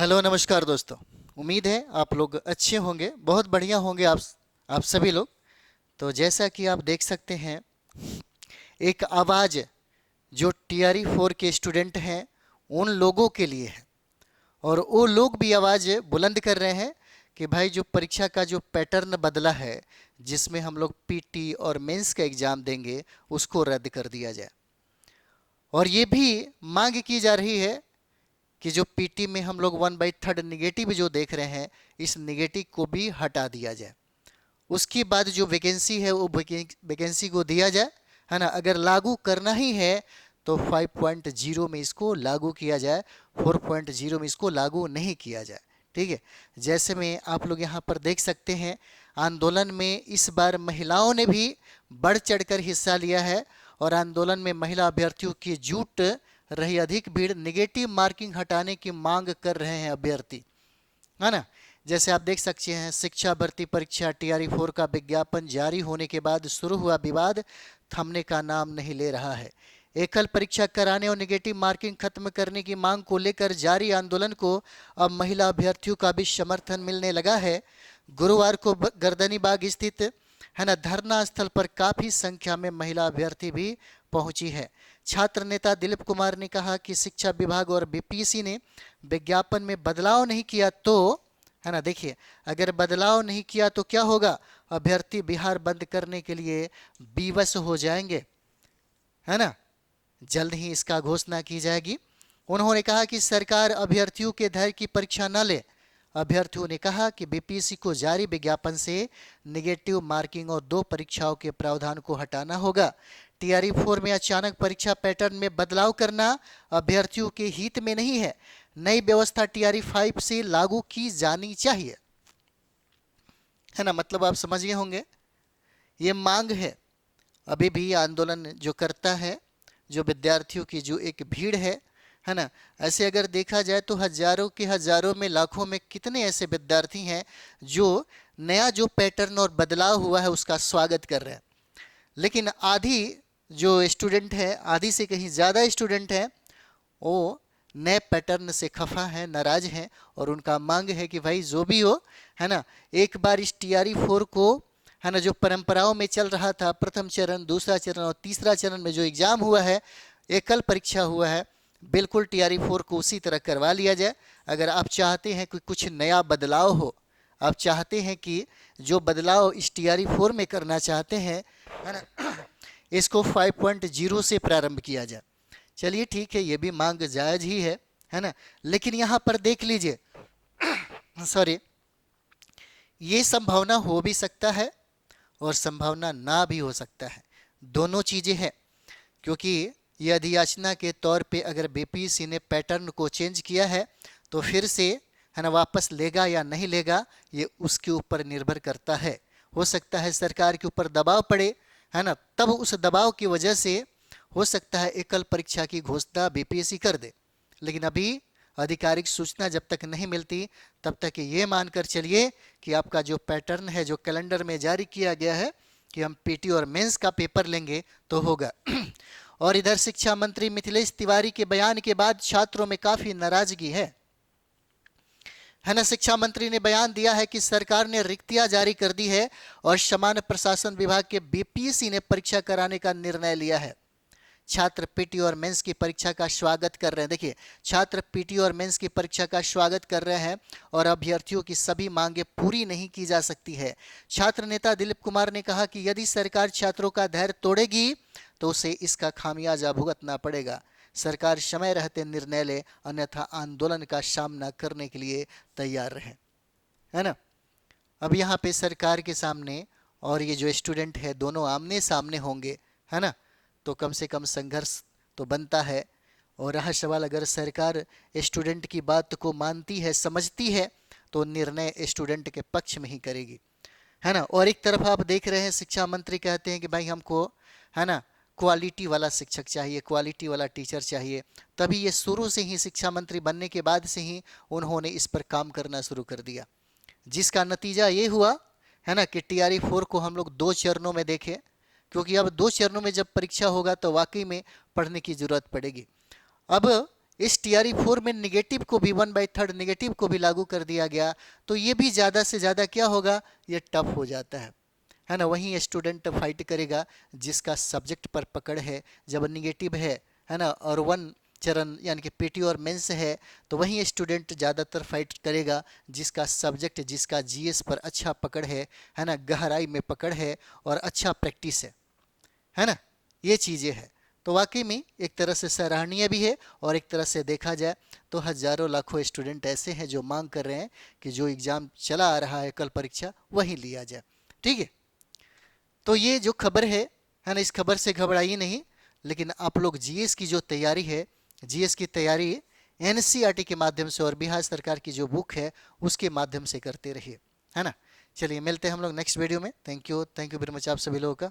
Hello नमस्कार दोस्तों। उम्मीद है आप लोग अच्छे होंगे, बहुत बढ़िया होंगे आप सभी लोग। तो जैसा कि आप देख सकते हैं, एक आवाज़ जो टीआरई 4 के स्टूडेंट हैं उन लोगों के लिए है। और वो लोग भी आवाज़ बुलंद कर रहे हैं कि भाई जो परीक्षा का जो पैटर्न बदला है, जिसमें हम लोग पीटी और मेंस का एग्ज़ाम देंगे, उसको रद्द कर दिया जाए। और ये भी मांग की जा रही है कि जो पीटी में हम लोग 1/3 निगेटिव जो देख रहे हैं, इस निगेटिव को भी हटा दिया जाए। उसके बाद जो वैकेंसी है वो वैकेंसी को दिया जाए, है ना। अगर लागू करना ही है तो 5.0 में इसको लागू किया जाए, 4.0 में इसको लागू नहीं किया जाए। ठीक है। जैसे में आप लोग यहाँ पर देख सकते हैं, आंदोलन में इस बार महिलाओं ने भी बढ़ चढ़कर हिस्सा लिया है। और आंदोलन में महिला अभ्यर्थियों की जुट रही अधिक भीड़, निगेटिव मार्किंग हटाने की मांग कर रहे हैं अभ्यर्थी, है ना। जैसे आप देख सकते हैं, शिक्षा भर्ती परीक्षा टीआरई 4 का विज्ञापन जारी होने के बाद शुरू हुआ विवाद थमने का नाम नहीं ले रहा है। एकल परीक्षा कराने और नेगेटिव मार्किंग खत्म करने की मांग को लेकर जारी आंदोलन को अब महिला अभ्यर्थियों का भी समर्थन मिलने लगा है। गुरुवार को गर्दनीबाग स्थित, है ना, धरना स्थल पर काफी संख्या में महिला अभ्यर्थी भी पहुंची है। छात्र नेता दिलीप कुमार ने कहा कि शिक्षा विभाग और बीपीएससी ने विज्ञापन में बदलाव नहीं किया तो, है ना, देखिए, अगर बदलाव नहीं किया तो क्या होगा, अभ्यर्थी बिहार बंद करने के लिए विवश हो जाएंगे, है ना। जल्द ही इसका घोषणा की जाएगी। उन्होंने कहा कि सरकार अभ्यर्थियों के धैर्य की परीक्षा न ले। अभ्यर्थियों ने कहा कि बीपीएससी को जारी विज्ञापन से निगेटिव मार्किंग और 2 परीक्षाओं के प्रावधान को हटाना होगा। टीआरई 4 में अचानक परीक्षा पैटर्न में बदलाव करना अभ्यर्थियों के हित में नहीं है। नई व्यवस्था टीआरई 5 से लागू की जानी चाहिए, है ना। मतलब आप समझ गए होंगे, ये मांग है। अभी भी आंदोलन जो करता है, जो विद्यार्थियों की जो एक भीड़ है ना। ऐसे अगर देखा जाए तो हजारों के हजारों में, लाखों में कितने ऐसे विद्यार्थी हैं जो नया जो पैटर्न और बदलाव हुआ है उसका स्वागत कर रहे हैं। लेकिन आधी जो स्टूडेंट है, आधी से कहीं ज़्यादा स्टूडेंट हैं, वो नए पैटर्न से खफा हैं, नाराज हैं। और उनका मांग है कि भाई जो भी हो, है ना, एक बार इस टीआरई 4 को, है ना, जो परंपराओं में चल रहा था, प्रथम चरण, दूसरा चरण और तीसरा चरण में जो एग्ज़ाम हुआ है, एकल परीक्षा हुआ है, बिल्कुल टीआरई 4 को उसी तरह करवा लिया जाए। अगर आप चाहते हैं कि कुछ नया बदलाव हो, आप चाहते हैं कि जो बदलाव इस टीआरई 4 में करना चाहते हैं, है ना, इसको 5.0 से प्रारंभ किया जाए। चलिए ठीक है, ये भी मांग जायज़ ही है ना। लेकिन यहाँ पर देख लीजिए, सॉरी, ये संभावना हो भी सकता है और संभावना ना भी हो सकता है, दोनों चीज़ें हैं। क्योंकि ये अधियाचना के तौर पे अगर बीपीएससी ने पैटर्न को चेंज किया है तो फिर से, है ना, वापस लेगा या नहीं लेगा, ये उसके ऊपर निर्भर करता है। हो सकता है सरकार के ऊपर दबाव पड़े, है ना, तब उस दबाव की वजह से हो सकता है एकल परीक्षा की घोषणा बीपीएससी कर दे। लेकिन अभी आधिकारिक सूचना जब तक नहीं मिलती, तब तक ये मानकर चलिए कि आपका जो पैटर्न है, जो कैलेंडर में जारी किया गया है कि हम पीटी और मेंस का पेपर लेंगे, तो होगा। और इधर शिक्षा मंत्री मिथिलेश तिवारी के बयान के बाद छात्रों में काफी नाराजगी है ना। शिक्षा मंत्री ने बयान दिया है कि सरकार ने रिक्तियां जारी कर दी है और सामान्य प्रशासन विभाग के बीपीएससी ने परीक्षा कराने का निर्णय लिया है। छात्र पीटी और मेंस की परीक्षा का स्वागत कर रहे हैं। देखिए, छात्र पीटी और मेंस की परीक्षा का स्वागत कर रहे हैं और अभ्यर्थियों की सभी मांगें पूरी नहीं की जा सकती है। छात्र नेता दिलीप कुमार ने कहा कि यदि सरकार छात्रों का धैर्य तोड़ेगी तो उसे इसका खामियाजा भुगतना पड़ेगा। सरकार समय रहते निर्णय ले, अन्यथा आंदोलन का सामना करने के लिए तैयार रहे, है ना। अब यहाँ पे सरकार के सामने और ये जो स्टूडेंट है, दोनों आमने सामने होंगे, है ना। तो कम से कम संघर्ष तो बनता है। और रहा सवाल, अगर सरकार स्टूडेंट की बात को मानती है, समझती है, तो निर्णय स्टूडेंट के पक्ष में ही करेगी, है ना। और एक तरफ आप देख रहे हैं, शिक्षा मंत्री कहते हैं कि भाई हमको, है ना, क्वालिटी वाला शिक्षक चाहिए, क्वालिटी वाला टीचर चाहिए। तभी ये शुरू से ही, शिक्षा मंत्री बनने के बाद से ही उन्होंने इस पर काम करना शुरू कर दिया, जिसका नतीजा ये हुआ, है ना, कि टीआरई 4 को हम लोग 2 चरणों में देखें। क्योंकि अब 2 चरणों में जब परीक्षा होगा तो वाकई में पढ़ने की ज़रूरत पड़ेगी। अब इस TRE 4 में निगेटिव को भी 1/3 निगेटिव को भी लागू कर दिया गया, तो ये भी ज़्यादा से ज़्यादा क्या होगा, ये टफ हो जाता है ना। वहीं स्टूडेंट फाइट करेगा जिसका सब्जेक्ट पर पकड़ है, जब निगेटिव है ना, और 1 चरण यानी कि पीटी और मेंस है, तो वहीं स्टूडेंट ज़्यादातर फाइट करेगा जिसका सब्जेक्ट, जिसका जीएस पर अच्छा पकड़ है ना, गहराई में पकड़ है और अच्छा प्रैक्टिस है ना। ये चीज़ें हैं। तो वाकई में एक तरह से सराहनीय भी है, और एक तरह से देखा जाए तो हज़ारों लाखों स्टूडेंट ऐसे हैं जो मांग कर रहे हैं कि जो एग्ज़ाम चला आ रहा है कल परीक्षा वही लिया जाए। ठीक है, तो ये जो खबर है ना, इस खबर से घबराइए नहीं, लेकिन आप लोग जीएस की जो तैयारी है, जीएस की तैयारी एनसीईआरटी के माध्यम से और बिहार सरकार की जो बुक है उसके माध्यम से करते रहिए, है ना। चलिए मिलते हैं हम लोग नेक्स्ट वीडियो में। थैंक यू वेरी मच आप सभी लोगों का।